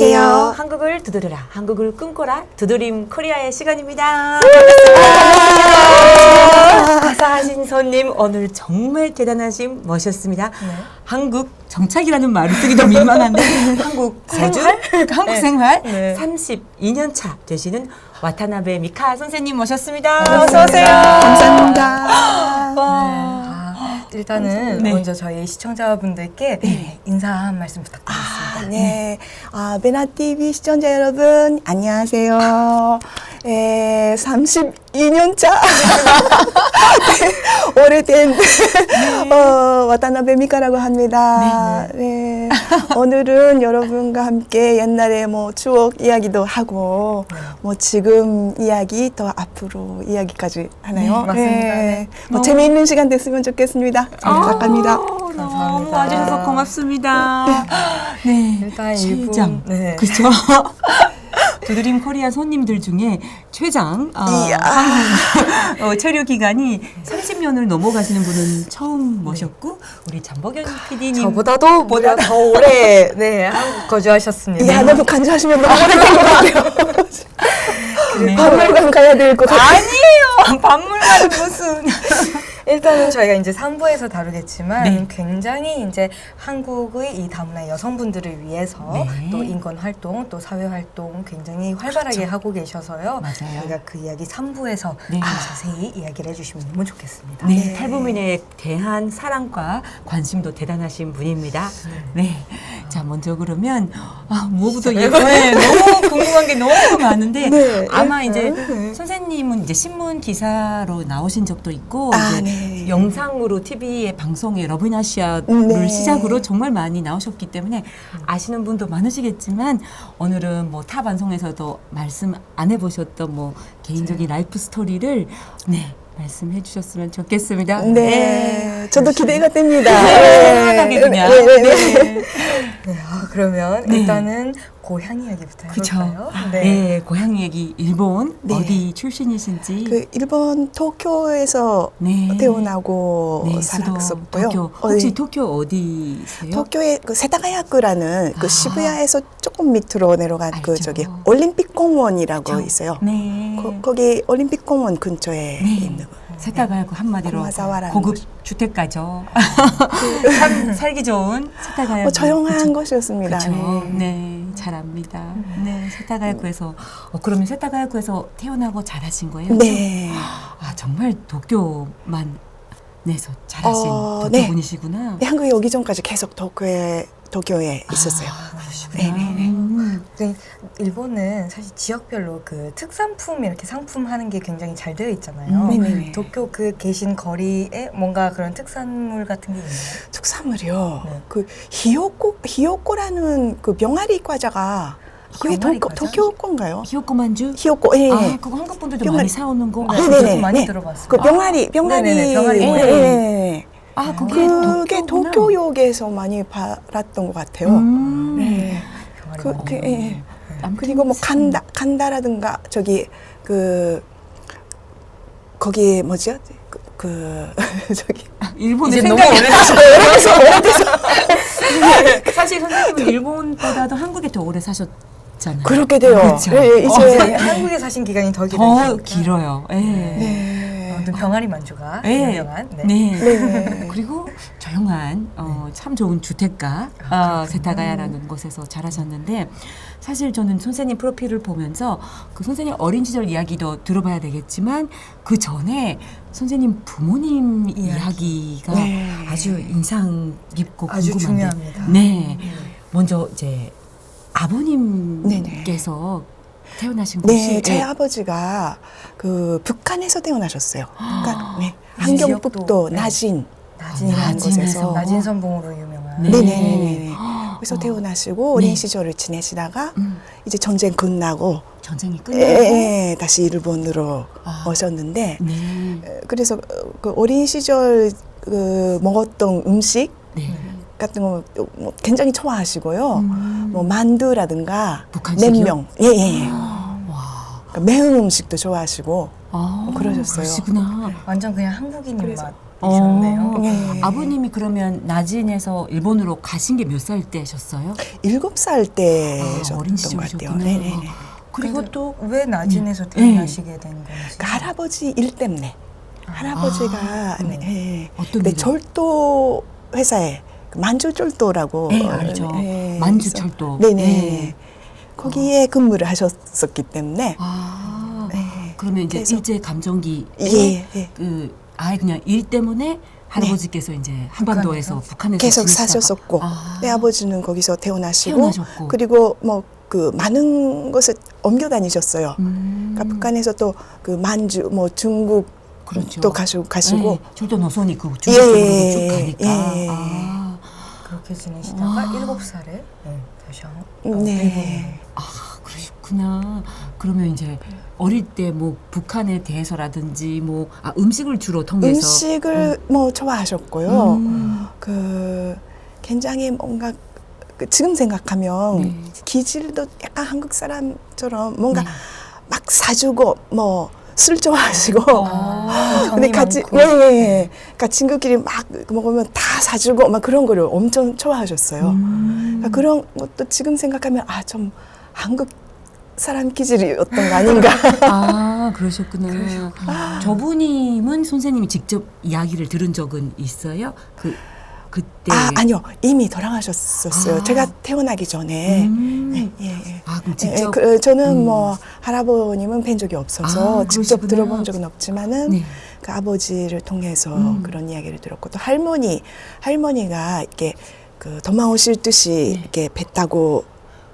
안녕하세요. 한국을 두드려라, 한국을 꿈꿔라, 두드림 코리아의 시간입니다. 가사하신 손님 오늘 정말 대단하심 멋있습니다. 한국 정착이라는 말을 쓰기 좀 민망한데 한국 생활, 한국 생활 32년 차 되시는 와타나베 미카 선생님 모셨습니다. 어서 오세요. 감사합니다. 일단은 먼저 저희 시청자분들께 인사 한 말씀 부탁드리겠습니다. 네. 베나TV 시청자 여러분, 안녕하세요. 32년 차. 오래된, 와타나베 미카라고 합니다. 네. 오늘은 여러분과 함께 옛날에 뭐 추억 이야기도 하고, 뭐 지금 이야기 또 앞으로 이야기까지 하나요? 네, 맞습니다. 네. 뭐 재미있는 시간 됐으면 좋겠습니다. 감사합니다. 너무 와주셔서 고맙습니다. 네, 일단 최장. 네. 그렇죠. 두드림 코리아 손님들 중에 최장 체류 기간이 30년을 넘어가시는 분은 처음 모셨고 우리 잠복연 PD님 저보다도 보다 더 오래 한국 거주하셨습니다. 야, 너무 간주하시면 너무 오래된 것 같아요. 네. 박물관 가야 될 것 같아요. 아니에요. 박물관은 무슨. 일단은 저희가 이제 3부에서 다루겠지만 네. 굉장히 이제 한국의 이 다문화 여성분들을 위해서 또 인권 활동, 또 사회 활동 굉장히 활발하게 하고 계셔서요. 맞아요. 저희가 그 이야기 3부에서 자세히 이야기를 해주시면 너무 좋겠습니다. 네, 탈북민에 대한 사랑과 관심도 대단하신 분입니다. 네. 자, 먼저 그러면, 뭐부터 너무 궁금한 게 너무 많은데, 아마 이제 선생님은 이제 신문 기사로 나오신 적도 있고, 이제 영상으로 TV에 방송에 러브나시아를 시작으로 정말 많이 나오셨기 때문에 아시는 분도 많으시겠지만, 오늘은 뭐 타 방송에서도 말씀 안 해보셨던 뭐 개인적인 라이프 스토리를, 말씀해 주셨으면 좋겠습니다. 네. 저도 기대가 됩니다. 편하게 그냥. 그러면 일단은 고향 이야기부터 해볼까요? 네, 고향 얘기 일본 어디 출신이신지. 그 일본 도쿄에서 태어나고 살았었고요. 도쿄. 혹시 도쿄 어디세요? 도쿄의 그 세다가야쿠라는 그 시부야에서 조금 밑으로 내려간 그 알죠. 저기 올림픽 공원이라고 있어요. 네. 거기 올림픽 공원 근처에 있는 거. 세타가야쿠 한마디로 고마자와라는 고급 곳이. 주택가죠. 참 살기 좋은 세타가야쿠. 조용한 곳이었습니다. 그렇죠. 네, 잘 압니다. 네, 세타가야쿠에서 그러면 세타가야쿠에서 태어나고 자라신 거예요? 네. 정말 도쿄만 내서 자라신 도쿄 분이시구나. 네, 한국에 오기 전까지 계속 도쿄에 있었어요. 일본은 사실 지역별로 그 특산품 이렇게 상품하는 게 굉장히 잘 되어 있잖아요. 도쿄 그 계신 거리에 뭔가 그런 특산물 같은 게 있나요? 특산물이요. 그 히요코라는 그 병아리 과자가 그게 도쿄 건가요? 히요코 만주? 히요코, 그거 한국 분들도 많이 사오는 거. 저도 많이 들어봤어요. 그 병아리. 그게 도쿄역에서 많이 팔았던 것 같아요. 그리고 뭐 간다라든가 저기 거기 뭐죠? 저기 일본에 너무 오래돼서 사실 선생님은 일본보다도 한국에 더 오래 사셨잖아요. 그렇게 돼요. 그렇죠. 이제 한국에 사신 기간이 더 길어요. 아무튼 병아리 만주가 유명한. 그리고 조용한 참 좋은 주택가 세타가야라는 곳에서 자라셨는데 사실 저는 선생님 프로필을 보면서 그 선생님 어린 시절 이야기도 들어봐야 되겠지만 그 전에 선생님 부모님 이야기가 아주 인상 깊고 아주 궁금한데 중요합니다. 먼저 이제 아버님께서 태어나신 곳이 제 아버지가 그 북한에서 태어나셨어요. 한경북도 나진이라는 곳에서 나진 선봉으로 유명한. 그래서 태어나시고 어린 시절을 지내시다가 이제 전쟁 끝나고 전쟁이 끝나고 다시 일본으로 오셨는데 그래서 그 어린 시절 그 먹었던 음식 같은 거 굉장히 좋아하시고요. 뭐 만두라든가 냉면, 그러니까 매운 음식도 좋아하시고 그러셨어요. 그러시구나. 완전 그냥 한국인 입맛. 좋네요. 네. 아버님이 그러면 나진에서 일본으로 가신 게 몇 살 때셨어요? 7살 때셨던 어린 것 같아요. 시절이셨구나. 네네네. 그리고 또 왜 나진에서 태어나시게 된 건지. 그 할아버지 일 때문에 할아버지가 네. 네. 어떤 네, 일을? 절도 회사에 그 만주철도라고 네, 알죠. 네, 만주철도. 네네. 네. 거기에 근무를 하셨었기 때문에 아, 네. 그러면 이제 그래서- 일제 감정기에 예, 예. 그 아예 그냥 일 때문에 할아버지께서 이제 한반도에서 북한에서 계속 지내시다가- 사셨었고 아, 내 아버지는 거기서 태어나시고 태어나셨고. 그리고 뭐 그 많은 곳에 옮겨 다니셨어요. 그러니까 북한에서 또 그 만주 뭐 중국 그렇죠. 또 가시고 네, 철도 노선이 그 중국 쪽으로 쭉 가니까. 예. 아, 그렇게 지내시다가 와. 7살에 다시 일본으로. 네. 그러셨구나. 그러면 이제 어릴 때 뭐 북한에 대해서라든지 뭐 음식을 주로 통해서 음식을 뭐 좋아하셨고요. 음. 그 굉장히 뭔가 그 지금 생각하면 네. 기질도 약간 한국 사람처럼 뭔가 네. 막 사주고 뭐 술 좋아하시고 정이 근데 같이 많고. 예. 그러니까 친구끼리 막 먹으면 다 사주고 막 그런 거를 엄청 좋아하셨어요. 그러니까 그런 것도 지금 생각하면 좀 한국 사람 기질이었던 거 아닌가. 아, 그러셨구나. 저분님은 선생님이 직접 이야기를 들은 적은 있어요? 그때. 아니요. 이미 돌아가셨었어요. 아. 제가 태어나기 전에. 음. 예, 예. 아, 그럼 예, 직접. 저는 뭐 할아버님은 뵌 적이 없어서 아, 직접 그러시구나. 들어본 적은 없지만은 네. 그 아버지를 통해서 그런 이야기를 들었고 또 할머니가 이렇게 그 도망 오실 듯이 이렇게 배 타고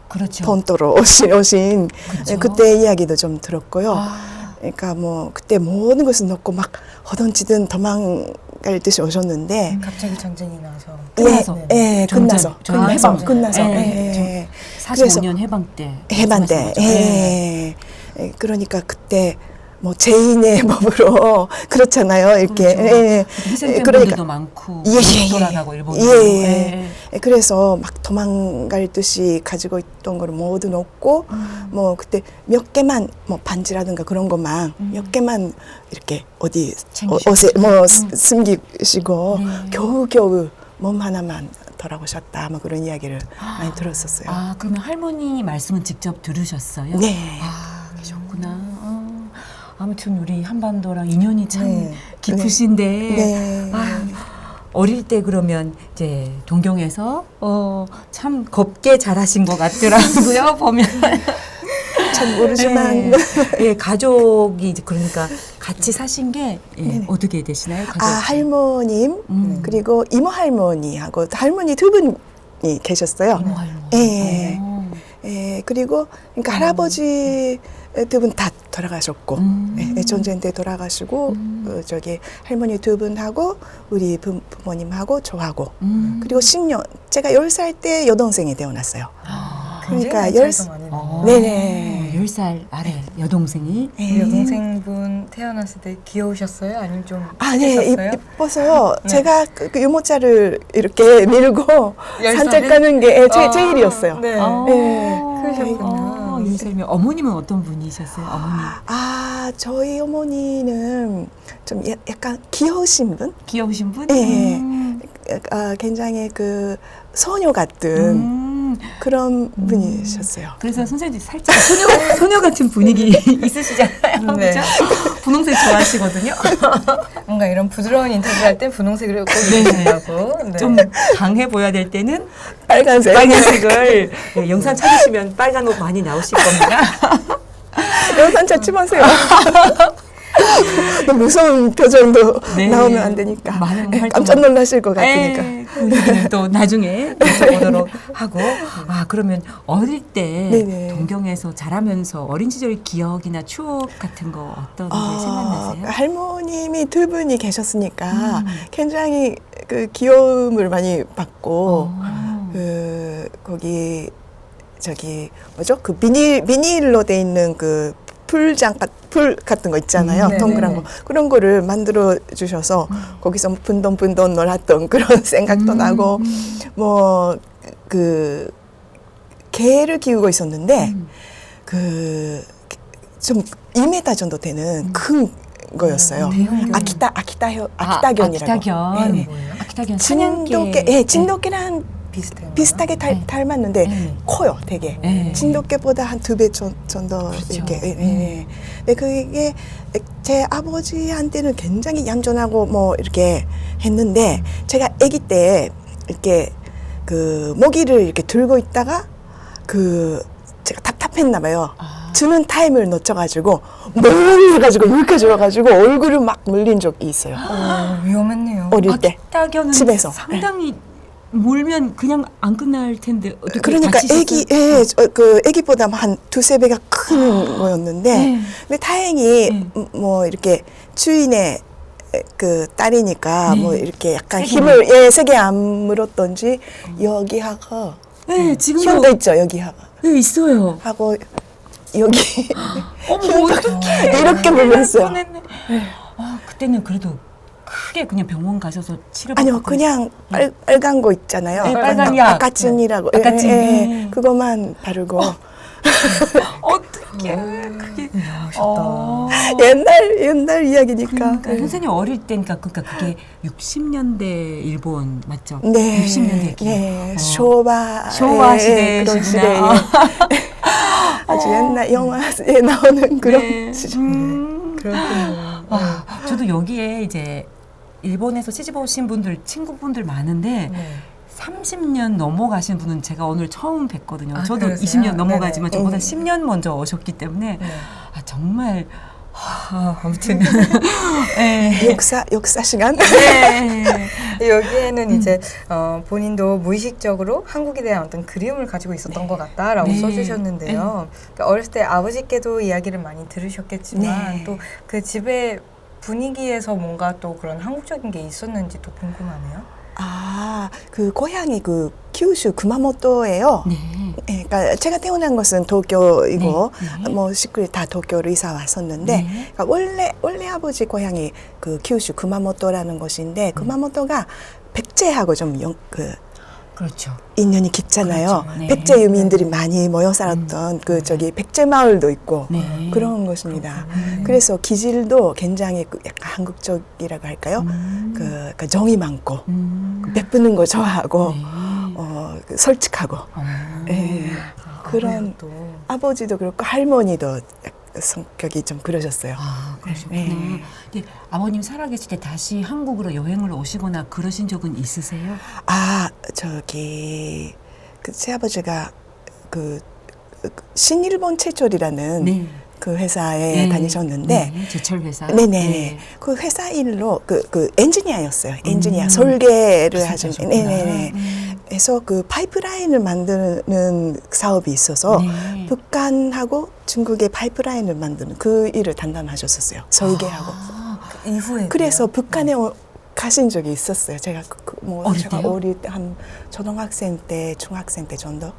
그렇죠. 본토로 오신 그쵸. 그때 이야기도 좀 들었고요. 아, 그러니까 뭐 그때 모든 것을 놓고 막 허던지든 도망갈 듯이 오셨는데 갑자기 전쟁이 나서. 끝나서. 예, 전쟁, 끝나서 해방. 예. 45년 해방 때. 해반 때, 말씀하신 거죠? 예. 그러니까 그때 뭐 제인의 법으로 그렇잖아요. 이렇게. 그렇죠. 예. 희생된 그러니까- 분들도 많고 돌아가고 일본으로. 예. 그래서 막 도망갈 듯이 가지고 있던 걸 모두 놓고 뭐 그때 몇 개만 뭐 반지라든가 그런 것만 몇 개만 이렇게 어디 챙기셨죠. 옷에 뭐 숨기시고 네. 겨우겨우 몸 하나만 돌아오셨다. 뭐 그런 이야기를 많이 들었었어요. 아, 그러면 할머니 말씀은 직접 들으셨어요? 네. 아, 그러셨구나. 아무튼 우리 한반도랑 인연이 참 네. 깊으신데. 네. 어릴 때 그러면 이제 동경에서 참 곱게 자라신 것 같더라고요. 보면. 잘 모르지만 예, 가족이 이제 그러니까 같이 사신 게 어떻게 되시나요? 가족. 할머님 그리고 이모 할머니하고 할머니 두 분이 계셨어요. 이모 할머니. 예. 어. 예, 그리고 그러니까 할아버지 두 분 다 돌아가셨고 예, 전쟁 때 돌아가시고 저기 할머니 두 분하고 우리 부모님하고 저하고 그리고 10년 제가 10살 때 여동생이 태어났어요. 그러니까 굉장히 10 많이 어, 나네요. 네네. 10살 아래 여동생이. 예. 여동생분 태어났을 때 귀여우셨어요? 아니면 좀 네, 예뻤어요? 이뻐서 네. 제가 그 유모차를 이렇게 밀고 10살에? 산책하는 게 제일이었어요. 네. 네. 그러셨구나. 윤쌤이면 어머님은 어떤 분이셨어요? 어머니. 저희 어머니는 좀 약간 귀여우신 분? 귀여우신 분? 예. 굉장히 그 소녀 같은 그런 분이셨어요. 그래서 선생님 살짝 소녀 같은 분위기 있으시잖아요. 네. 그죠? 분홍색 좋아하시거든요. 뭔가 이런 부드러운 인터뷰 할 때 분홍색을 꼭 네. 입으신다고. 네. 좀 강해 보여야 될 때는 빨간색. 빨간색을 네, 영상 찾으시면 빨간 옷 많이 나오실 겁니다. 영상 찾지 마세요. 너무 무서운 표정도 네. 나오면 안 되니까. 많은 활동. 깜짝 놀라실 것 같으니까. 그 얘기는 또 나중에 여쭤보도록 하고. 그러면 어릴 때 네네. 동경에서 자라면서 어린 시절 기억이나 추억 같은 거 어떤 게 생각나세요? 할머님이 두 분이 계셨으니까 굉장히 그 귀여움을 많이 받고 거기 저기 뭐죠? 그 비닐로 돼 있는 그 풀 같은 거 있잖아요. 네네. 동그란 거. 그런 거를 만들어 주셔서 거기서 뭐 분돈 놀았던 그런 생각도 나고 뭐 그 개를 키우고 있었는데 그 좀 2m 정도 되는 큰 거였어요. 대형견. 아키타견이라고. 아키타견. 네. 아키타견 진돗개, 예, 진돗개랑 비슷하게 네. 닮았는데 네. 커요, 되게. 네. 진돗개보다 한 2배 정도 그렇죠. 이렇게. 예. 근데 그게 제 아버지한테는 굉장히 얌전하고 뭐 이렇게 했는데 제가 아기 때 이렇게 그 모기를 이렇게 들고 있다가 그 제가 답답했나 봐요. 주는 타임을 놓쳐가지고 멀어가지고 여기까지 와가지고 얼굴을 막 물린 적이 있어요. 위험했네요. 어릴 때 아키타견은 집에서. 상당히 물면 그냥 안 끝날 텐데 어떻게 그러니까 다치셨어요? 그 애기보다 한 2~3배가 큰 거였는데 네. 근데 다행히 네. 뭐 이렇게 주인의 그 딸이니까 네. 뭐 이렇게 약간 세게 힘을 세게 안 물었던지 여기하고 네, 지금도 현도 있죠 여기하고 네, 있어요. 하고 여기 어머 어떡해. 이렇게 물렸어요. 뻔했네. 아, 그때는 그래도 크게 그냥 병원 가셔서 치료받고 아니요 그냥 빨간 거 있잖아요. 네, 빨간 약. 아까진이라고 아까진. 네. 그거만 바르고 어떡해. 그게 하셨다. 옛날 이야기니까. 그러니까 선생님 어릴 때니까 그러니까 그게 60년대 일본 맞죠? 네. 60년대 기. 네. 쇼와 쇼와 그런 시대시구나. 시대에 아주 옛날 영화에 나오는 그런 네. 시절. 그렇군요. 저도 여기에 이제 일본에서 시집 오신 분들 친구분들 많은데 네. 30년 넘어가신 분은 제가 오늘 처음 뵀거든요. 아, 저도 그러세요? 20년 넘어가지만 네네. 저보다 10년 먼저 오셨기 때문에 네. 정말 아무튼 네. 역사 시간. 네. 여기에는 이제 본인도 무의식적으로 한국에 대한 어떤 그리움을 가지고 있었던 것 같다라고 네. 써주셨는데요. 그러니까 어렸을 때 아버지께도 이야기를 많이 들으셨겠지만 네. 또 그 집의 분위기에서 뭔가 또 그런 한국적인 게 있었는지도 궁금하네요. 그 고향이 그 kyushu 구마모토예요. 네. 예, 그러니까 제가 태어난 것은 도쿄이고 네. 뭐 식구들이 다 도쿄로 이사 왔었는데 네. 그러니까 원래 아버지 고향이 그 kyushu 구마모토라는 곳인데 구마모토가 백제하고 좀 그렇죠. 인연이 깊잖아요. 그렇죠. 네. 백제 유민들이 많이 모여 살았던 그 저기 백제 마을도 있고 네. 그런 곳입니다. 그래서 기질도 굉장히 약간 한국적이라고 할까요? 그 정이 많고 베푸는 거 좋아하고 네. 그 솔직하고 예. 그런 또 아버지도 그렇고 할머니도 성격이 좀 그러셨어요. 그러시구나. 네. 근데 아버님 살아계실 때 다시 한국으로 여행을 오시거나 그러신 적은 있으세요? 저기 그 새아버지가 그 신일본 채철이라는 네. 그 회사에 네. 다니셨는데 네. 제철 회사. 네네. 그 회사 일로 그 엔지니어였어요. 엔지니어 설계를 하신. 네네네. 그래서 그 파이프라인을 만드는 사업이 있어서 네. 북한하고 중국의 파이프라인을 만드는 그 일을 담당하셨었어요. 설계하고. 그 이후에 그래서 북한에 가신 적이 있었어요. 제가 어릴 제가 때요? 어릴 때 한 초등학생 때, 중학생 때 정도.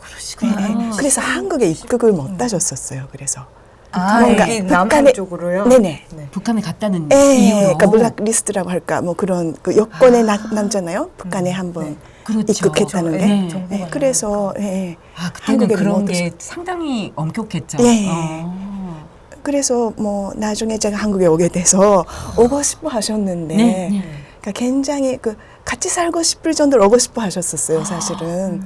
그러시구나. 네. 그래서 한국에 입국을 못 하셨었어요. 그래서. 뭔가 여기 남한 북한에- 쪽으로요? 네네. 네. 북한에 갔다는 예, 이유로. 그러니까 블랙리스트라고 할까 뭐 그런 그 여권에 남잖아요. 북한에 한번 그렇죠. 입국했다는 게. 네. 정보가 네, 그래서 그때는 한국에 그런 못 게 상당히 엄격했죠. 예. 그래서 뭐 나중에 제가 한국에 오게 돼서 오고 싶어 하셨는데 네, 네. 그러니까 굉장히 같이 살고 싶을 정도로 오고 싶어 하셨었어요, 사실은.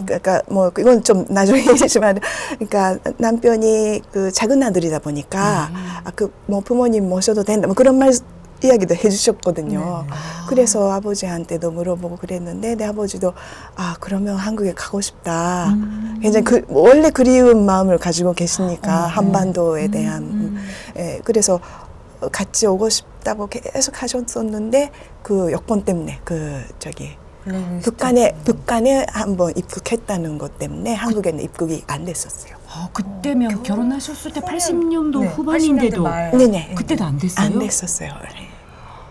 그러니까 뭐 이건 좀 나중에 얘기지만 그러니까 남편이 그 작은 아들이다 보니까 뭐 부모님 모셔도 된다 뭐 그런 이야기도 해주셨거든요. 그래서 아버지한테도 물어보고 그랬는데 내 아버지도 그러면 한국에 가고 싶다. 굉장히 원래 그리운 마음을 가지고 계시니까 한반도에 대한 그래서 같이 오고 싶다고 계속 하셨었는데 그 여권 때문에 북한에 한번 입국했다는 것 때문에 한국에는 입국이 안 됐었어요. 그때면 결혼하셨을 때 80년도 네, 후반인데도 80년대 말. 네네. 그때도 안 됐어요? 안 됐었어요. 네.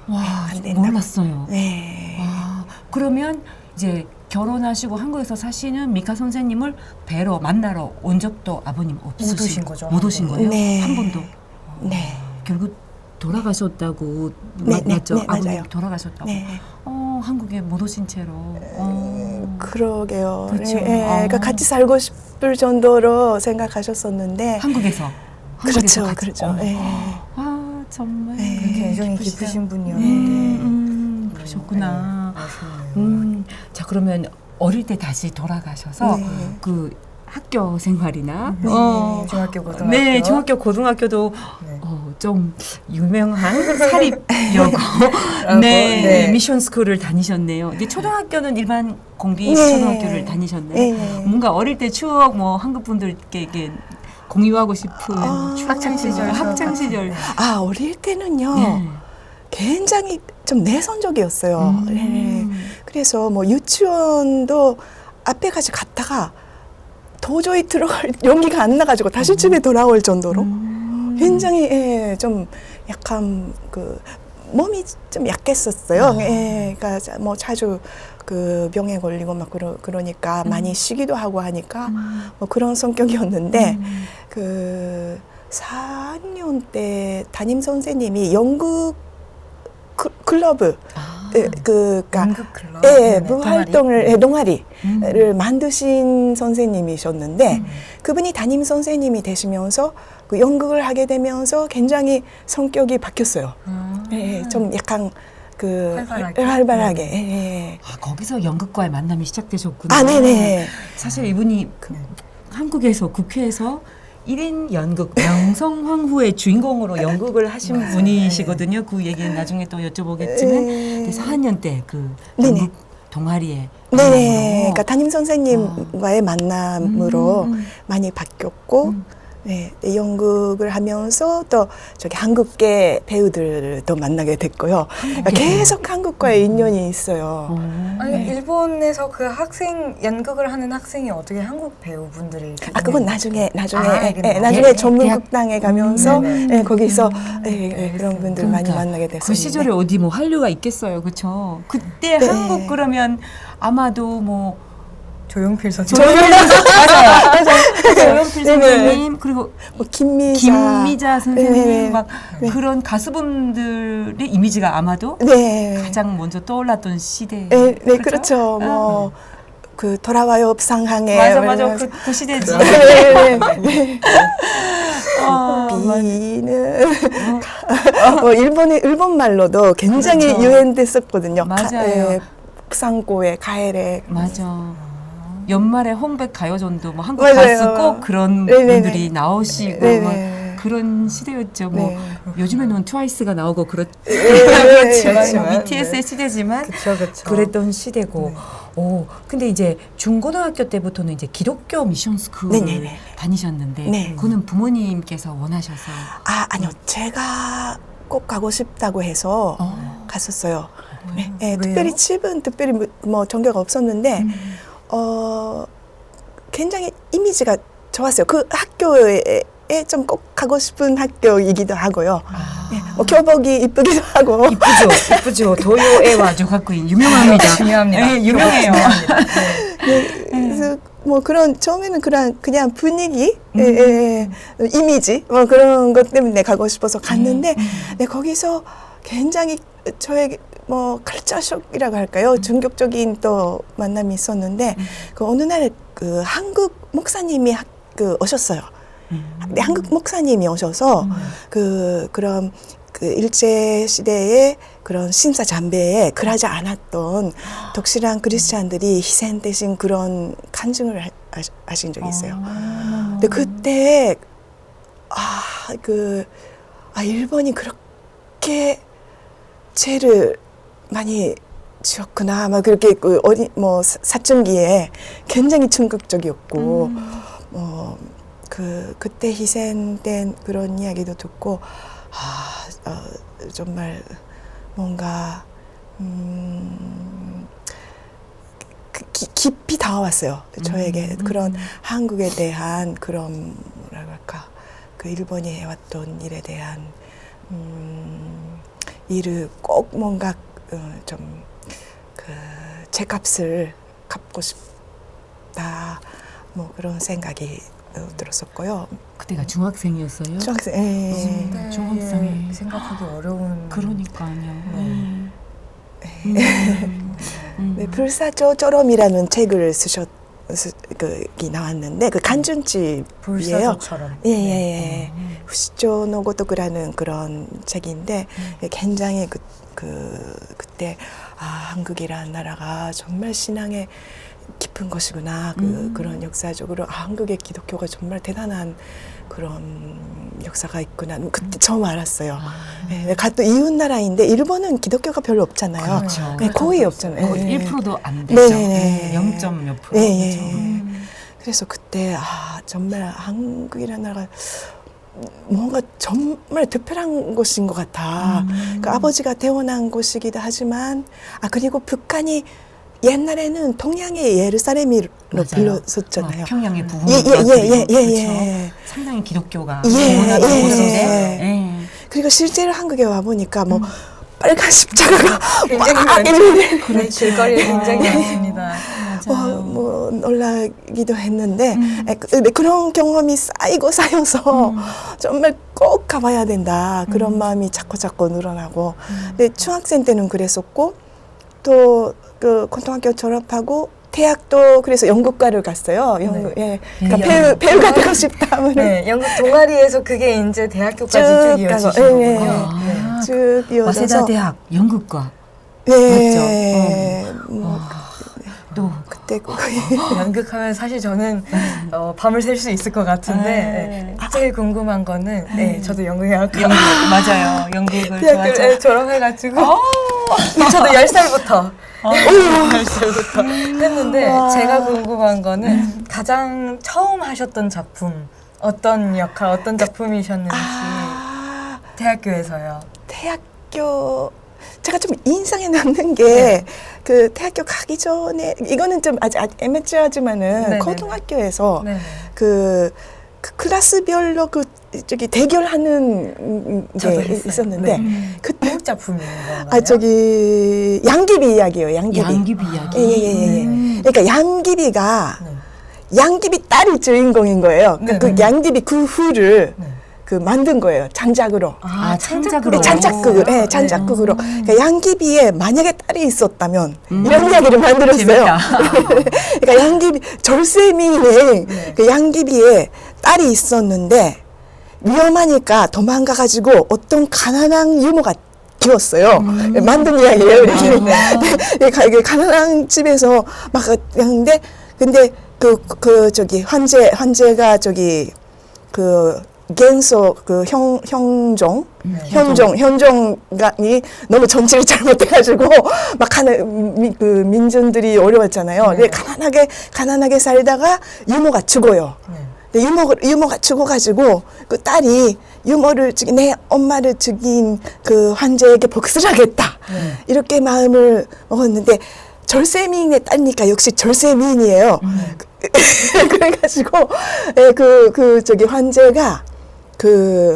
와, 안 된다고. 몰랐어요. 네. 와, 그러면 이제 결혼하시고 한국에서 사시는 미카 선생님을 만나러 온 적도 아버님 없으신 못 오신 거죠, 못 오신 거예요? 네. 한 번도? 네. 결국 돌아가셨다고 네, 맞죠? 네, 아버님 맞아요. 돌아가셨다고. 네. 한국에 못 오신 채로. 그러게요. 그렇죠. 그러니까 같이 살고 싶을 정도로 생각하셨었는데 한국에서 그렇죠, 같이. 그렇죠. 예. 정말 그렇게 애정이 기쁘시다. 깊으신 분이었는데 그러셨구나. 아쉽네요. 자 그러면 어릴 때 다시 돌아가셔서 네. 그 학교 생활이나 중학교 고등학교 네 중학교 고등학교도 네. 좀 유명한 사립여고 네. 미션 스쿨을 다니셨네요. 이제 초등학교는 일반 공비 네. 초등학교를 다니셨나요? 네. 뭔가 어릴 때 추억 뭐 한국 분들께 이게 공유하고 싶은 추억 학창 시절 학창 시절 아, 어릴 때는요. 네. 굉장히 좀 내성적이었어요. 네. 그래서 뭐 유치원도 앞에까지 갔다가 도저히 들어갈 용기가 안 나가지고 다시 집에 돌아올 정도로 굉장히 좀 약간 그 몸이 좀 약했었어요. 예, 그러니까 뭐 자주 그 병에 걸리고 막 그러니까 많이 쉬기도 하고 하니까 뭐 그런 성격이었는데 그 4학년 때 담임 선생님이 연극 클럽을 그러니까 연극 클럽 무활동을 동아리를 만드신 선생님이셨는데 그분이 담임 선생님이 되시면서 그 연극을 하게 되면서 굉장히 성격이 바뀌었어요. 좀 약간 그 활발하게. 예. 아, 거기서 연극과의 만남이 시작되셨구나. 아, 네네. 사실 이분이 한국에서 국회에서 1인 연극 명성황후의 주인공으로 연극을 하신 분이시거든요. 그 얘기는 나중에 또 여쭤보겠지만 4학년 때 그 연극 동아리에 네, 그러니까 담임 선생님과의 만남으로 많이 바뀌었고, 네, 연극을 하면서 또 저기 한국계 배우들을 또 만나게 됐고요. 그러니까 계속 한국과의 인연이 있어요. 아니 일본에서 그 학생 연극을 하는 학생이 어떻게 한국 배우분들이 아, 그건 나중에 알겠네요. 나중에 전문극당에 가면서 네네. 거기서 그런 분들 많이 만나게 됐어요. 그 시절에 어디 뭐 한류가 있겠어요, 그렇죠? 그때 네. 한국 그러면 아마도 뭐 조용필 선생님 조연필 선생님 그리고 뭐 김미자 선생님 네. 막 그런 가수분들의 이미지가 아마도 네. 가장 먼저 떠올랐던 시대. 네, 그렇죠. 뭐 그 돌아와요 읍상항에 맞아 그 시대지. 네. 비는 일본 말로도 굉장히 그렇죠. 유행됐었거든요. 맞아요. 읍상고에 가을에 맞아. 연말에 홍백 가요전도 뭐 한국 맞아요. 가수 꼭 그런 네네네. 분들이 나오시고 네네. 막 그런 시대였죠. 뭐 네. 요즘에는 트와이스가 나오고 그렇지만 BTS의 시대지만 그렇죠. 그랬던 시대고. 근데 이제 중고등학교 때부터는 이제 기독교 미션 스쿨을 네네네. 다니셨는데 네. 그거는 부모님께서 원하셔서 아니요, 제가 꼭 가고 싶다고 해서 갔었어요. 네, 왜요? 특별히 집은 특별히 뭐 전교가 없었는데 굉장히 이미지가 좋았어요. 그 학교에 좀 꼭 가고 싶은 학교이기도 하고요. 네, 뭐 교복이 이쁘기도 하고. 이쁘죠. 도요에와 조각구인 유명합니다. 중요합니다. 네, 유명해요. 네, 그래서 뭐 그런 처음에는 그냥 분위기, 이미지 뭐 그런 것 때문에 가고 싶어서 갔는데, 네, 거기서 굉장히 저에게 뭐 칼처 쇼크라고 할까요? 충격적인 또 만남이 있었는데, 그 어느 날 그 한국 목사님이 오셨어요. 네, 한국 목사님이 오셔서 그런 그 일제 시대의 그런 신사 잠배에 그러지 않았던 독실한 크리스찬들이 희생되신 그런 간증을 하신 적이 있어요. 근데 그때 일본이 그렇게 죄를 많이 지었구나, 막 그렇게 사춘기에 굉장히 충격적이었고, 그때 희생된 그런 이야기도 듣고, 정말 뭔가 깊이 다가왔어요. 저에게 그런 한국에 대한 그런 뭐라 그럴까, 그 일본이 해왔던 일에 대한 일을 꼭 뭔가 좀 그 죄값을 갚고 싶다, 뭐 그런 생각이 들었었고요. 그때가 중학생이었어요? 중학생, 중학생이 생각하기 어려운. 그러니까요. 네, 불사조처럼이라는 책을 쓰셨. 그기 나왔는데 그 간준집이에요. 불사조처럼. 예예예. 후시조노 고토쿠라는 그런 책인데 굉장히 그때 한국이라는 나라가 정말 신앙에 깊은 것이구나. 그런 역사적으로 한국의 기독교가 정말 대단한 그런 역사가 있구나. 그때 처음 알았어요. 네, 또 이웃 나라인데 일본은 기독교가 별로 없잖아요. 그렇죠. 네, 거의 없잖아요. 거의 네. 1%도 안 되죠. 네. 0. 몇 프로. 네, 그렇죠. 네. 그래서 그때 정말 한국이라는 나라가 뭔가 정말 특별한 곳인 것 같아. 그 아버지가 태어난 곳이기도 하지만 그리고 북한이 옛날에는 동양의 예루살렘으로 불렀었잖아요. 평양의 부흥. 예. 상당히 기독교가 예, 원하는 예. 곳인데. 그리고 실제로 한국에 와 보니까 뭐 빨간 십자가가 굉장히 그런 길거리에 굉장히 많습니다. 뭐 놀라기도 했는데 그런 경험이 쌓여서 정말 꼭 가봐야 된다 그런 마음이 자꾸 늘어나고 근데 중학생 때는 그랬었고 또 그 고등학교 졸업하고 대학도 그래서 연극과를 갔어요. 그러니까 배우가 되고 싶다면 네, 연극 동아리에서 그게 이제 대학교까지 쭉 이어지시는군요. 쭉 이어져서 와세다 대학 연극과 네. 맞죠. 또 그때 연극하면 사실 저는 밤을 샐 수 있을 것 같은데 제일 궁금한 거는 저도 연극 맞아요. 연극을 대학교 졸업해가지고 저도 10살부터 10살부터 했는데 제가 궁금한 거는 가장 처음 하셨던 작품 어떤 역할 어떤 작품이셨는지 대학교에서요. 대학교 제가 좀 인상에 남는 게 그 대학교 가기 전에 이거는 좀 아직 애매하지만은 고등학교에서 그 클래스별로 대결하는 게 있었는데 그때 한국 작품인 건가요? 저기 양귀비 이야기예요. 양귀비 이야기. 예. 그러니까 양귀비 딸이 주인공인 거예요. 그 양귀비 그 후를 만든 거예요. 장작으로. 창작으로. 장작극으로. 그러니까 양귀비에 만약에 딸이 있었다면 이런 이야기를 만들었어요. 그러니까 양귀비 절세미인의 그 양귀비에 딸이 있었는데 위험하니까 도망가가지고 어떤 가난한 유모가 키웠어요. 만든 이야기예요. 이렇게 가난한 집에서 막 하는데 근데 환제가 겐소 현종이 너무 정치를 잘못해가지고 막 하는 민중들이 어려웠잖아요. 근데 가난하게 살다가 유모가 죽어요. 근데 유모가 죽어가지고 그 딸이 내 엄마를 죽인 그 환자에게 복수를 하겠다. 이렇게 마음을 먹었는데 절세미인의 딸이니까 역시 절세미인이에요. 그래가지고 환자가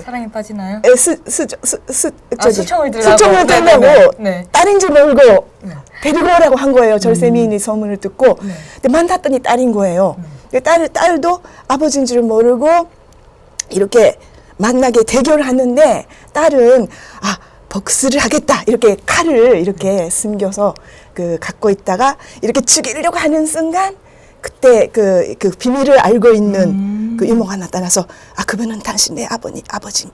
사랑에 빠지나요? 수청을 들라고 딸인 줄 모르고 데리고 오라고 한 거예요. 절세미인이 소문을 듣고 근데 만났더니 딸인 거예요. 딸도 아버지인 줄 모르고 이렇게 만나게 대결하는데 딸은 복수를 하겠다 이렇게 칼을 이렇게 숨겨서 갖고 있다가 이렇게 죽이려고 하는 순간 그때 그 비밀을 알고 있는 그 이모가 나타나서 그분은 당신의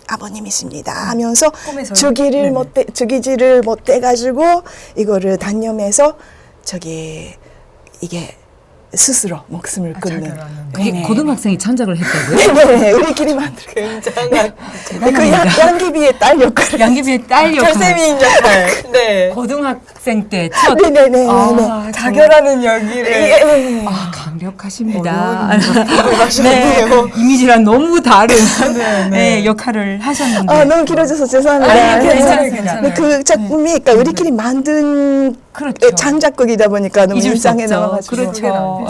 아버님이십니다 하면서 죽이지를 못해가지고 이거를 단념해서 이게 스스로 목숨을 끊는. 그게 고등학생이 창작을 했다고요? 네, 우리끼리 만들고. 굉장한. 그 양귀비의 딸 역할. 양귀비의 딸 역할. 절세미인 역할. 네. 고등학생 때 첫. 네네네. 자결하는 연기를. 강력하십니다. 네. 이미지랑 너무 다른 역할을 하셨는데. 너무 길어져서 죄송합니다. 괜찮아요. 그 작품이 그러니까 우리끼리 만든 장작극이다 보니까 너무 인상에 남아가지고. 그렇죠.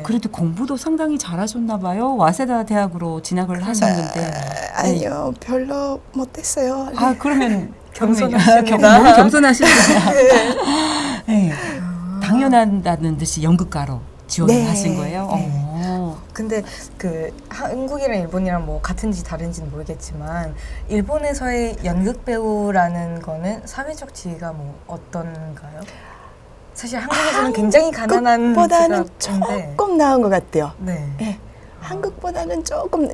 그래도 공부도 상당히 잘하셨나 봐요. 와세다 대학으로 진학을 하셨는데. 아니요, 별로 못했어요. 그러면 겸손하십니다. 겸손하십니다. 네. 당연하다는 듯이 연극가로 지원을 하신 거예요. 근데 한국이랑 일본이랑 뭐 같은지 다른지는 모르겠지만 일본에서의 연극 배우라는 거는 사회적 지위가 뭐 어떤가요? 사실 한국에서는 굉장히 가난한 한국보다는 지역인데. 조금 나은 것 같아요. 네. 네. 한국보다는 조금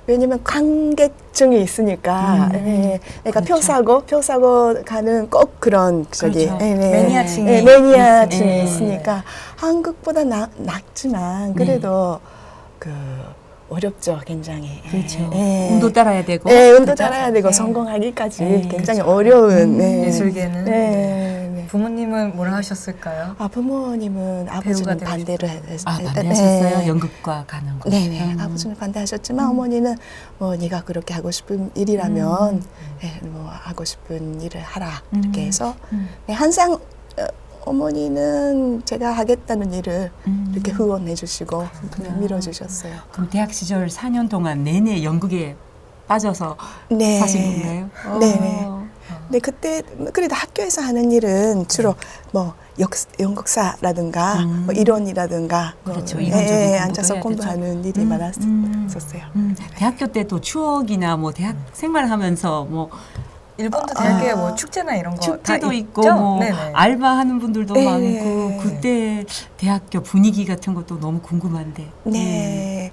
왜냐면 관객증이 있으니까 그러니까 표 사고 가는 꼭 그런 저기 그렇죠. 매니아층이 매니아층이 있으니까. 있으니까 한국보다 낮지만 그래도 그 어렵죠, 굉장히. 그렇죠. 운도 따라야 되고. 운도 그렇죠? 따라야 되고 네. 성공하기까지 네. 굉장히 어려운 예술계는. 네. 부모님은 뭐라 하셨을까요? 부모님은 아버지는 반대를 했어요. 반대하셨어요? 연극과 가는 거. 네네. 아버지는 반대하셨지만 어머니는 뭐 네가 그렇게 하고 싶은 일이라면 뭐 하고 싶은 일을 하라 이렇게 해서 네, 항상 어머니는 제가 하겠다는 일을 이렇게 후원해 주시고 밀어주셨어요. 그럼 대학 시절 4년 동안 내내 연극에 빠져서 네. 사신 건가요? 네네. 네, 그때 그래도 학교에서 하는 일은 주로 뭐 연극사라든가 뭐 이론이라든가 그렇죠. 뭐, 이론적인 공부도 앉아서 해야 공부하는 일이 많았었어요. 대학교 때 또 추억이나 뭐 대학 생활하면서 뭐 일본도 대학교에 뭐 축제나 이런 거 축제도 다 있고 있죠? 뭐 네네. 알바하는 분들도 네네. 많고 그때 대학교 분위기 같은 것도 너무 궁금한데. 네.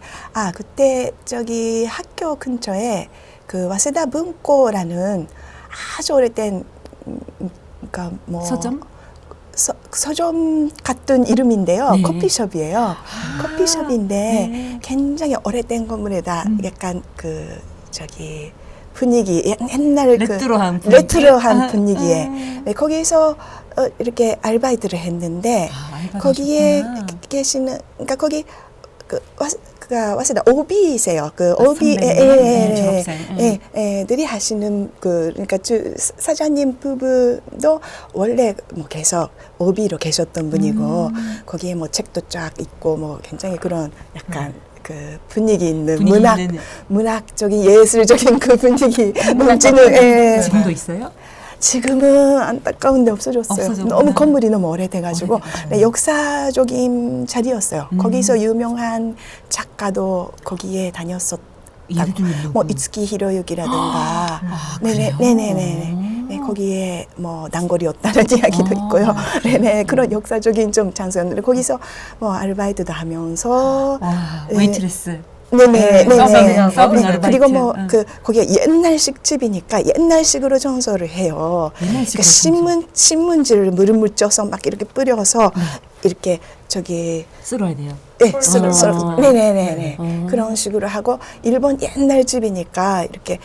그때 저기 학교 근처에 그 와세다 문고라는 아주 오래된 그러니까 뭐 서점? 서점 같은 이름인데요. 네. 커피숍이에요. 커피숍인데 네. 굉장히 오래된 건물에다 약간 그 저기 분위기 옛날 레트로한 분위기? 레트로한 분위기에 네, 거기서 이렇게 아르바이트를 했는데 알바도 거기에 하셨구나. 계시는 그러니까 거기 그 와세다 오비세요. 그 오비 졸업생. 애들이 하시는 그러니까 사장님 부부도 원래 뭐 계속 오비로 계셨던 분이고 거기에 뭐 책도 쫙 있고 뭐 굉장히 그런 약간 그 분위기 있는 문학적인 예술적인 그 분위기 넘치는 지금도 있어요? 지금은 안타까운데 없어졌어요. 없어졌구나. 너무 건물이 너무 오래돼가지고 오래돼가지고. 네, 역사적인 자리였어요. 거기서 유명한 작가도 거기에 다녔었. 예를 들면 누구? 뭐 이츠키 히로유기라든가 그래요? 네, 거기에 뭐 난골이었다는 이야기도 있고요. 네네 그런 역사적인 좀 장소였는데 거기서 뭐 아르바이트도 하면서 웨이트레스. 네네 서빙 아르바이트. 그리고 뭐 그 거기가 옛날식 집이니까 옛날식으로 청소를 해요. 그러니까 신문지를 물을 묻혀서 막 이렇게 뿌려서 이렇게 저기 쓸어야 돼요. 네, 네네네 그런 식으로 하고 일본 옛날 집이니까 이렇게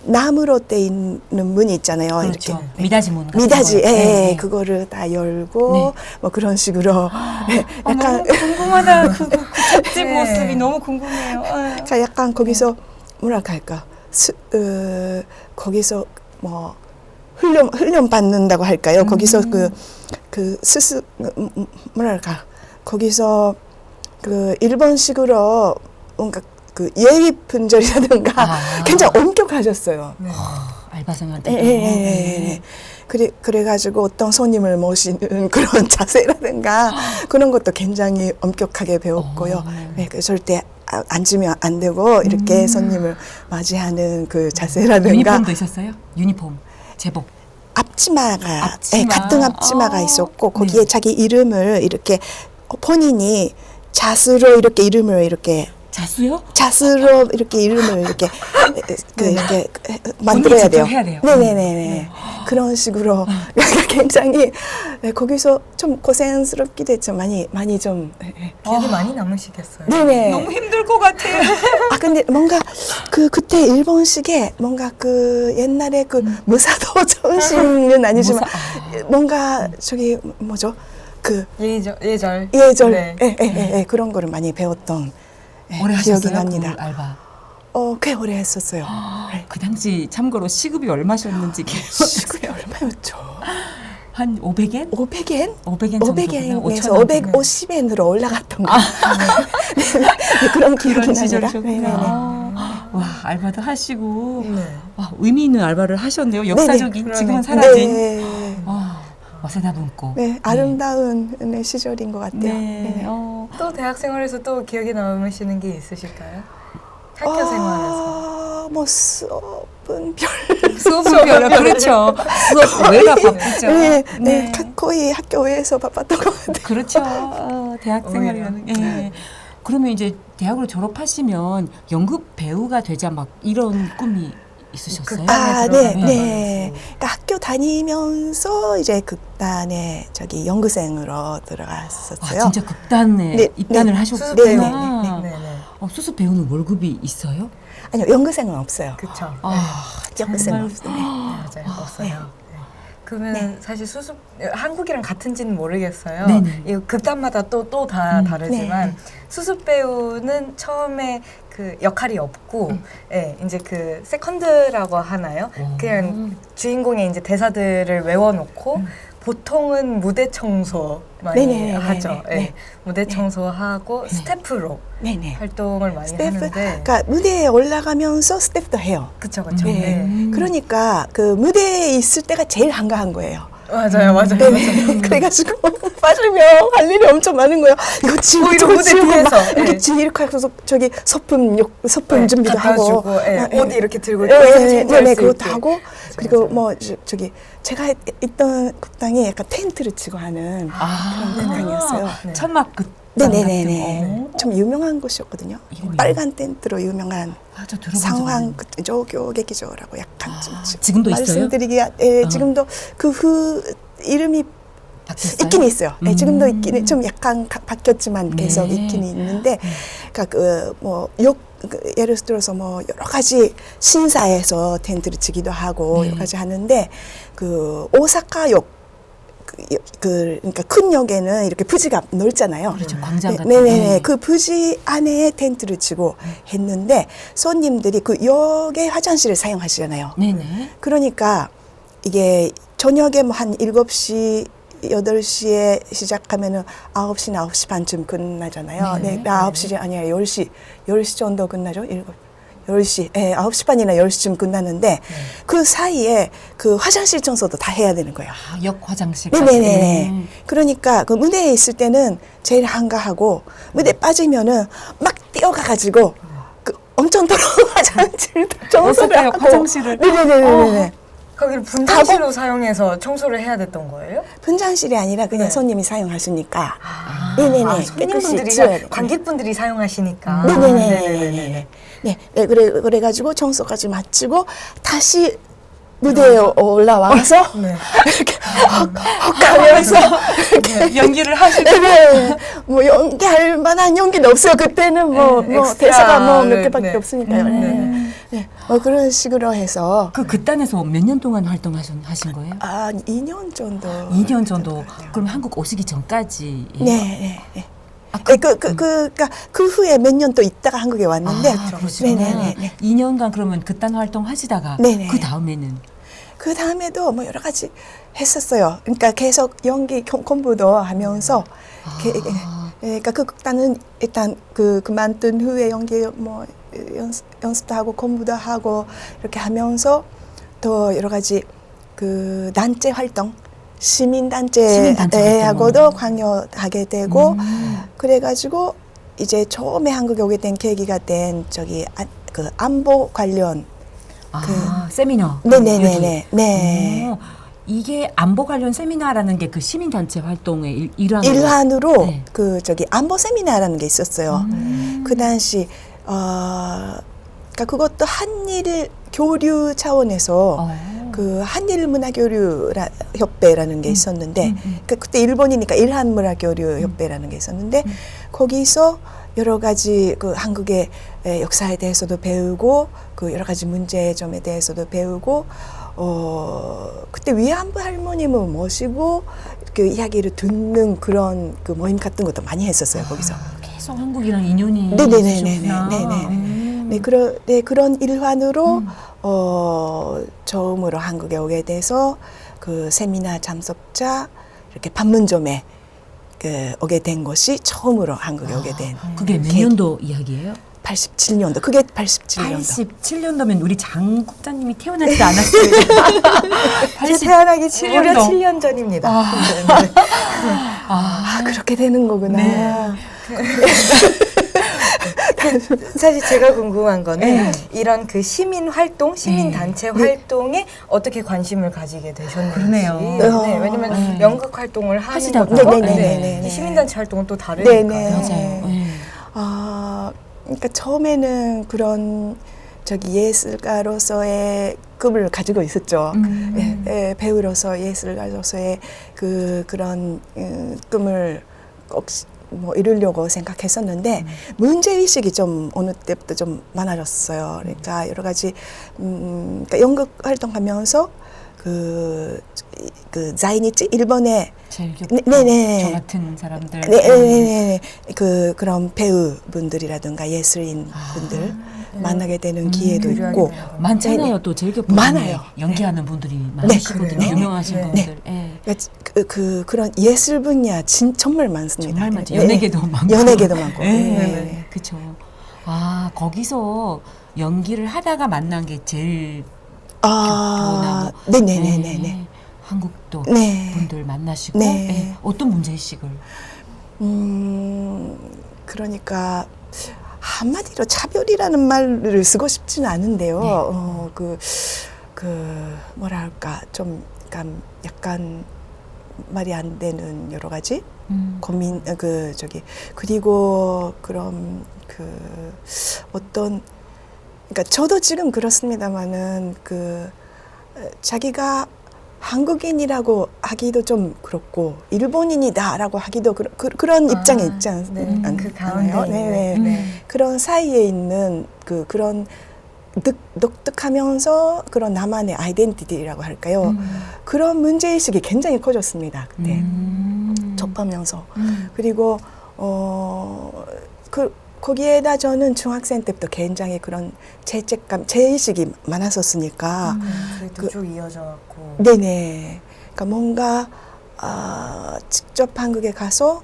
나무로 돼 있는 문이 있잖아요. 그렇죠. 이렇게 미다지 문. 같은 미다지, 거. 네. 그거를 다 열고 네. 뭐 그런 식으로 약간 너무 궁금하다. 그 집 네. 모습이 너무 궁금해요. 그러니까 약간 거기서 뭐랄까 할까 거기서 뭐 훈련 받는다고 할까요? 거기서 그 스스 뭐랄까 거기서 그 일본식으로 뭔가 그 예의 분절이라든가 굉장히 엄격하셨어요. 알바생활 때. 그래가지고 어떤 손님을 모시는 그런 자세라든가 그런 것도 굉장히 엄격하게 배웠고요. 네, 절대 앉으면 안 되고 이렇게 손님을 맞이하는 그 자세라든가. 유니폼도 있었어요? 유니폼, 제복. 앞치마가 같은 앞치마가 있었고 거기에 자기 이름을 이렇게 본인이 자수로 이렇게 이름을 이렇게 자수요? 자수로 이렇게 이름을 이렇게 이렇게 만들어야 돼요. 해야 돼요. 네네네. 그런 식으로 굉장히 거기서 좀 고생스럽기도 했죠. 많이 좀. 기억이 많이 남으시겠어요. 네네. 너무 힘들 것 같아요. 근데 뭔가 그때 일본식의 뭔가 그 옛날에 그 무사도 정신은 아니지만 뭔가 저기 뭐죠? 그 예절. 네. 그런 거를 많이 배웠던 오래 기억이 하셨어요? 납니다. 그 알바. 꽤 오래 했었어요. 그 당시 참고로 시급이 얼마셨는지 시급이 얼마였죠? 한 500엔? 500엔? 500엔에서 550엔으로 올라갔던 거. 그런 기억이 납니다. 와, 알바도 하시고 네. 와, 의미 있는 알바를 하셨네요. 역사적인 지금은 사라진. 네. 와세다 문고. 네, 아름다운 시절인 것 같아요. 네. 또 대학 생활에서 또 기억에 남으시는 게 있으실까요? 학교 생활에서. 뭐 수업은 별 수업별로 그렇죠. 수업 외가 바쁘죠. 네, 네. 거의 학교 외에서 바빴던 것 같아요. 그렇죠. 대학 생활이라는 게. 예. 그러면 이제 대학으로 졸업하시면 연극 배우가 되자 막 이런 꿈이 있으셨어요? 네, 네. 그러니까 학교 다니면서 이제 극단에 저기 연극생으로 들어갔었어요. 진짜 극단에 입단을 하셨구나. 네. 수습 배우는 월급이 있어요? 아니요, 연극생은 없어요. 그렇죠. 연극생은 없어요. 맞아요. 없어요. 그러면 사실 수습 한국이랑 같은지는 모르겠어요. 네네. 이 극단마다 또 다 다르지만 수습 배우는 처음에 그 역할이 없고, 이제 그 세컨드라고 하나요? 그냥 주인공의 이제 대사들을 외워놓고 보통은 무대 청소 많이 하죠. 무대 청소하고 스태프로 활동을 많이 하는데, 그러니까 무대에 올라가면서 스태프도 해요. 그렇죠. 그러니까 그 무대에 있을 때가 제일 한가한 거예요. 맞아요. 그래가지고 빠지면 할 일이 엄청 많은 거예요. 이거 지금 오히려 무대 뒤에서 이렇게 지금 이렇게 해서 저기 소품 준비도 하고 옷 이렇게 들고 그것도 하고 그리고 뭐 저기 제가 있던 극당이 약간 텐트를 치고 하는 그런 극당이었어요. 천막 네네네네. 좀 유명한 곳이었거든요. 빨간 텐트로 유명한 상황 조교劇場라고 약간 좀 지금도 있어요? 말씀드리기가 지금도 그 이름이 바뀌었어요? 있긴 있어요. 지금도 있긴 좀 약간 바뀌었지만 계속 있긴 있는데, 그러니까 예를 들어서 뭐 여러 가지 신사에서 텐트를 치기도 하고 여러 가지 하는데 그 오사카역 그러니까 큰 역에는 이렇게 부지가 넓잖아요. 그렇죠. 광장 같은. 네네네. 그 부지 안에 텐트를 치고 했는데 손님들이 그 역의 화장실을 사용하시잖아요. 네네. 그러니까 이게 저녁에 뭐 한 7시 8시에 시작하면은 9시나 9시 반쯤 끝나잖아요. 네, 9시 아니야 10시 정도 끝나죠. 10시, 9시 반이나 10시쯤 끝나는데 그 사이에 그 화장실 청소도 다 해야 되는 거예요. 역 화장실. 네네네. 그러니까 그 무대에 있을 때는 제일 한가하고 무대에 빠지면은 막 뛰어가가지고 그 엄청 더러운 화장실 청소를 하고. 화장실을. 네네네네. 거기를 분장실로 사용해서 청소를 해야 됐던 거예요? 분장실이 아니라 그냥 손님이 사용하시니까. 네네네. 손님분들이 관객분들이 사용하시니까. 네네네. 네, 그래가지고 청소까지 마치고 다시 무대에 올라와서 이렇게 헉하면서 연기를 하실 뭐 연기할 만한 연기는 없어요. 그때는 뭐 대사가 뭐 몇 개밖에 없으니까요. 뭐 그런 식으로 해서 그 극단에서 몇 년 동안 활동하신 거예요? 2년 정도. 2년 정도. 그럼 한국 오시기 전까지. 네. 그러니까 그 후에 몇 년 또 있다가 한국에 왔는데. 네네네. 2년간 그러면 극단 활동 하시다가 그 다음에는? 그 다음에도 뭐 여러 가지 했었어요. 그러니까 계속 연기 공부도 하면서. 그러니까 그 극단은 일단 그만둔 후에 연기 뭐 연습도 하고 공부도 하고 이렇게 하면서 또 여러 가지 그 단체 활동. 시민단체하고도 관여하게 되고 그래가지고 이제 처음에 한국에 오게 된 계기가 된 저기 그 안보 관련 세미나. 네네네네. 네. 이게 안보 관련 세미나라는 게 그 시민단체 활동의 일환으로 그 저기 안보 세미나라는 게 있었어요. 그 당시 그러니까 그것도 한일 교류 차원에서 그 한일 문화교류 협회라는 게 있었는데 그때 일본이니까 일한 문화교류 협회라는 게 있었는데 거기서 여러 가지 그 한국의 역사에 대해서도 배우고 그 여러 가지 문제점에 대해서도 배우고 그때 위안부 할머님을 모시고 그 이야기를 듣는 그런 그 모임 같은 것도 많이 했었어요. 거기서 계속 한국이랑 인연이 네, 그런 일환으로 처음으로 한국에 오게 돼서 그 세미나 참석자 이렇게 판문점에 오게 된 것이 처음으로 한국에 오게 된. 그게 몇 년도 이야기예요? 87년도. 그게 87년도. 87년도면 우리 장 국장님이 태어나지 않았어요. 태어나기 무려 7년 전입니다. 그렇게 되는 거구나. 사실 제가 궁금한 거는 이런 그 시민 활동, 시민 단체 활동에 어떻게 관심을 가지게 되셨는지. 그러네요. 네, 왜냐면 연극 활동을 하시다가. 하시다가 네네네네. 이 시민 단체 활동은 또 다르니까요. 네네. 맞아요. 네. 그러니까 처음에는 그런 예술가로서의 꿈을 가지고 있었죠. 배우로서 예술가로서의 그런 꿈을 꼭 뭐 이루려고 생각했었는데 문제 의식이 좀 어느 때부터 좀 많아졌어요. 그러니까 여러 가지 그러니까 연극 활동하면서 그 자이니치 일본의 네네. 저 같은 사람들. 네네네. 그런 배우분들이라든가 예술인 분들 만나게 되는 기회도 있고 많잖아요. 또 제일교포 많아요. 연기하는 분들이 많으시거든요. 그래요? 유명하신 분들. 그런 예술 분야 정말 많습니다. 정말 많죠. 연예계도 많고. 연예계도 많고. 그렇죠. 거기서 연기를 하다가 만난 게 제일 교포나 네네네네. 한국도 네. 분들 만나시고 네. 어떤 문제의식을? 그러니까 한마디로 차별이라는 말을 쓰고 싶지는 않은데요. 뭐랄까 좀 약간 말이 안 되는 여러 가지 고민 그리고 그런 어떤 그러니까 저도 지금 그렇습니다만은 자기가 한국인이라고 하기도 좀 그렇고 일본인이다라고 하기도 그런 입장에 있지 않나요? 그 가운데 네. 그런 사이에 있는 그런 독특하면서 그런 나만의 아이덴티티라고 할까요? 그런 문제의식이 굉장히 커졌습니다. 그때 접하면서. 그리고 거기에다 저는 중학생 때부터 굉장히 그런 죄책감, 죄의식이 많았었으니까. 그게 쭉 이어져갖고. 네네. 그러니까 뭔가 직접 한국에 가서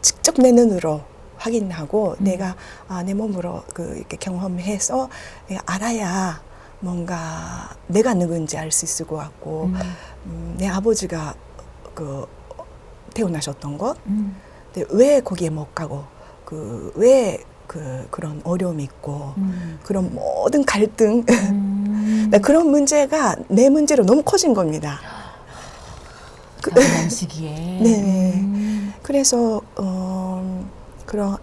직접 내 눈으로 확인하고 내가 내 몸으로 이렇게 경험해서 내가 알아야 뭔가 내가 누군지 알 수 있을 것 같고 내 아버지가 태어나셨던 것, 근데 왜 거기에 못 가고 왜 그런 어려움이 있고 그런 모든 갈등 그런 문제가 내 문제로 너무 커진 겁니다. 그런 시기에. 네. 그래서 그런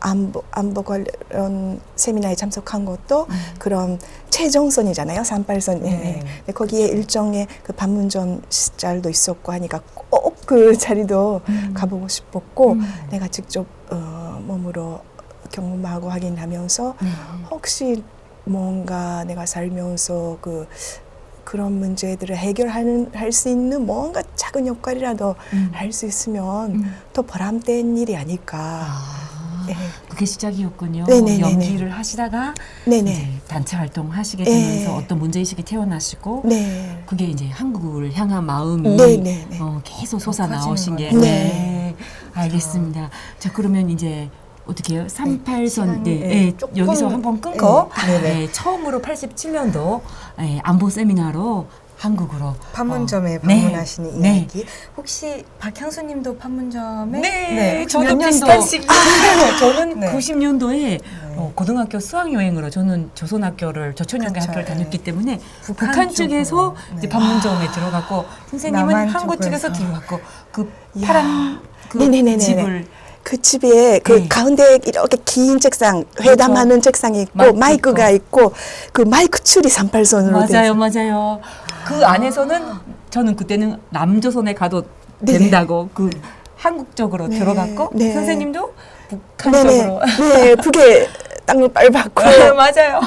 안보 관련 세미나에 참석한 것도 그런 최정선이잖아요. 38선. 네. 거기에 일정의 판문점 시절도 있었고 하니까 꼭 그 자리도 가보고 싶었고 내가 직접 몸으로 경험하고 확인하면서 혹시 뭔가 내가 살면서 그런 문제들을 할 수 있는 뭔가 작은 역할이라도 할 수 있으면 더 보람된 일이 아닐까. 네. 그게 시작이었군요. 네네네네. 연기를 하시다가 이제 단체 활동 하시게 되면서 어떤 문제의식이 태어나시고 그게 이제 한국을 향한 마음이 계속 솟아나오신 게 알겠습니다. 자, 그러면 이제 어떻게 해요? 38선 여기서 한번 끊고 처음으로 87년도 안보 세미나로 한국으로 판문점에 방문하시는 이야기. 혹시 박향수님도 판문점에 저도 비슷한 시기. 저는 90년도에 고등학교 수학여행으로 저는 저천여대 학교를 다녔기 때문에 북한 쪽에서 이제 판문점에 들어갔고 선생님은 한국 쪽에서 들어갔고 파란 집을 그 집에 가운데 이렇게 긴 책상, 회담하는 책상이 있고 마이크가 있고 그 마이크 줄이 38선으로 맞아요. 그 안에서는 저는 그때는 남조선에 가도 된다고 한국 쪽으로 들어갔고 선생님도 북한 쪽으로 북에 땅을 밟았고 맞아요.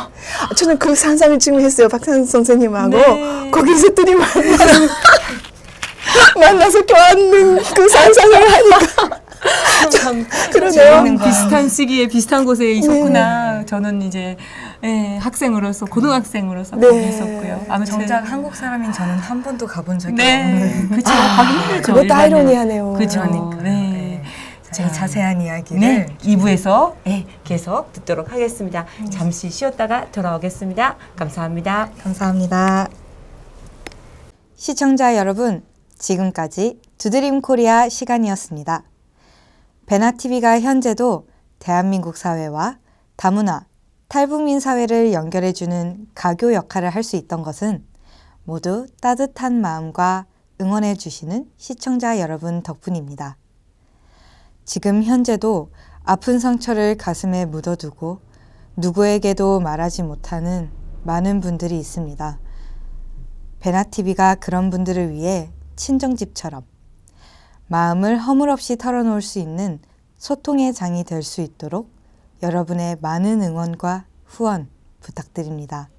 저는 그 상상을 지금 했어요. 박찬 선생님하고 거기서 둘이 만나서 교환하는 그 상상을 하니까 그러네요. 비슷한 시기에 비슷한 곳에 있었구나. 저는 이제 학생으로서 고등학생으로서 거기 있었고요. 아무튼 정작 한국 사람인 저는 한 번도 가본 적이 없는. 그렇죠. 가기 힘들죠. 그것도 아이러니하네요. 그렇죠. 자, 자세한 이야기를 2부에서 계속 듣도록 하겠습니다. 잠시 쉬었다가 돌아오겠습니다. 감사합니다. 감사합니다. 시청자 여러분, 지금까지 두드림 코리아 시간이었습니다. 베나TV가 현재도 대한민국 사회와 다문화, 탈북민 사회를 연결해주는 가교 역할을 할 수 있던 것은 모두 따뜻한 마음과 응원해주시는 시청자 여러분 덕분입니다. 지금 현재도 아픈 상처를 가슴에 묻어두고 누구에게도 말하지 못하는 많은 분들이 있습니다. 베나TV가 그런 분들을 위해 친정집처럼 마음을 허물없이 털어놓을 수 있는 소통의 장이 될 수 있도록 여러분의 많은 응원과 후원 부탁드립니다.